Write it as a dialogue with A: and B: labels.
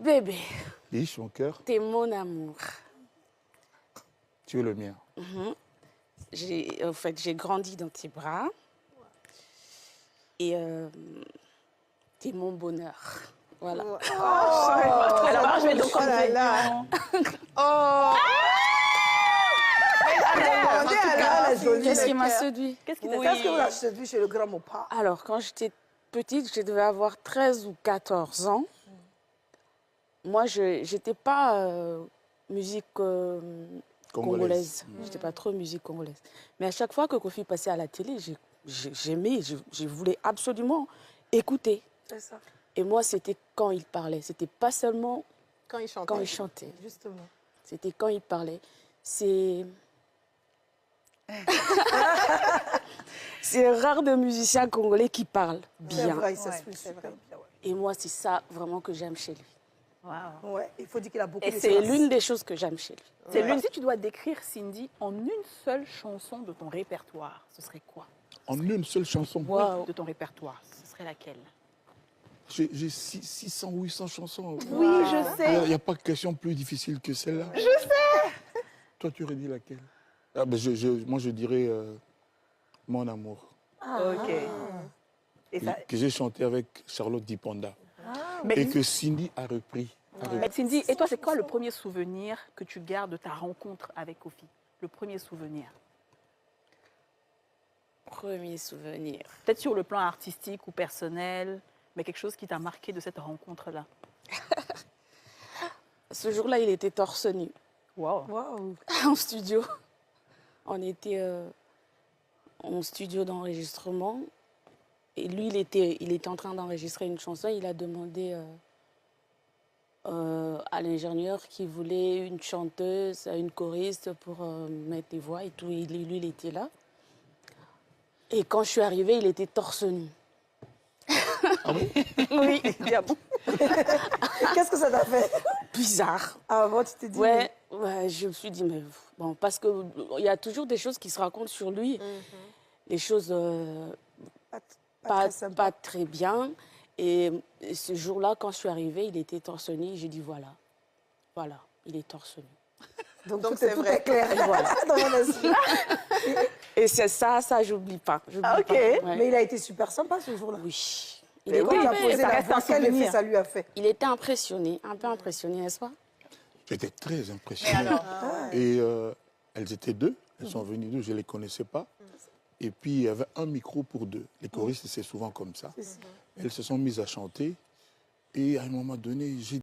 A: Bébé,
B: Biche, mon cœur,
A: t'es mon amour.
B: tu es le mien.
A: En fait, j'ai grandi dans tes bras. Et t'es mon bonheur. Voilà.
C: Alors moi, je vais donc enlever.
A: Qu'est-ce qui m'a séduit?
C: Qu'est-ce qui t'a
D: Qu'est-ce que vous avez séduit chez le grand Mopa?
A: Alors, quand j'étais petite, je devais avoir 13 ou 14 ans. Moi, je n'étais pas musique congolaise. Je n'étais pas trop musique congolaise. Mais à chaque fois que Kofi passait à la télé, j'aimais, je voulais absolument écouter.
D: C'est ça.
A: Et moi, c'était quand il parlait. C'était pas seulement
D: Quand il chantait.
A: quand il chantait.
D: Justement.
A: C'était quand il parlait. C'est rare de musiciens congolais qui parlent
D: C'est
A: bien.
D: vrai, il s'exprime super bien. Ouais.
A: Et moi, c'est ça vraiment que j'aime chez lui.
C: Wow.
D: Ouais, il faut dire qu'il a beaucoup
C: Et
D: de
A: C'est
D: classe.
A: l'une des choses que j'aime chez lui.
C: C'est l'une. Si tu dois décrire Cindy en une seule chanson de ton répertoire, ce serait quoi?
B: En une seule chanson.
A: Wow.
C: Oui, de ton répertoire, ce serait laquelle?
B: J'ai 600, 800 chansons.
C: Oui, je sais.
B: Il n'y a pas de question plus difficile que celle-là. Je sais. Toi, tu aurais dit laquelle? Ah, ben, moi, je dirais Mon amour.
C: Ok. Et ça,
B: Que j'ai chanté avec Charlotte Dipanda.
C: mais,
B: Et que Cindy a repris.
C: mais Cindy, et toi, c'est quoi le premier souvenir que tu gardes de ta rencontre avec Kofi? Le premier souvenir?
A: Premier souvenir.
C: Peut-être sur le plan artistique ou personnel, mais quelque chose qui t'a marqué de cette rencontre-là.
A: Ce jour-là, il était torse nu
C: Wow.
D: Waouh.
A: en studio. On était en studio d'enregistrement. Et lui, il était en train d'enregistrer une chanson. Il a demandé à l'ingénieur qui voulait une chanteuse, une choriste pour mettre des voix et tout. Et lui, il était là. Et quand je suis arrivée, il était torse nu.
B: Ah bon?
A: Oui.
D: Qu'est-ce que ça t'a fait?
A: Bizarre.
D: Ah bon, tu t'es dit...
A: Ouais, je me suis dit, mais bon, parce qu'il y a toujours des choses qui se racontent sur lui. Les choses
D: Pas très sympa.
A: pas très bien. Et ce jour-là, quand je suis arrivée, il était torse nu. J'ai dit, voilà, il est torse nu.
D: Donc tout est clair.
A: Voilà.
D: Dans mon esprit.
A: Et c'est ça, j'oublie pas.
C: Ah, ok.
A: Ouais.
D: Mais il a été super sympa ce jour-là.
A: Oui.
D: Et quand il a posé
C: ça
D: la
C: reste
D: voix,
C: un
D: quel
C: souvenir.
D: effet ça lui a fait?
A: Il était impressionné, un peu impressionné, n'est-ce pas?
B: J'étais très impressionné. Et elles étaient deux. Elles sont venues deux, je ne les connaissais pas. Et puis, il y avait un micro pour deux. Les choristes, c'est souvent comme ça. Elles se sont mises à chanter. Et à un moment donné, j'ai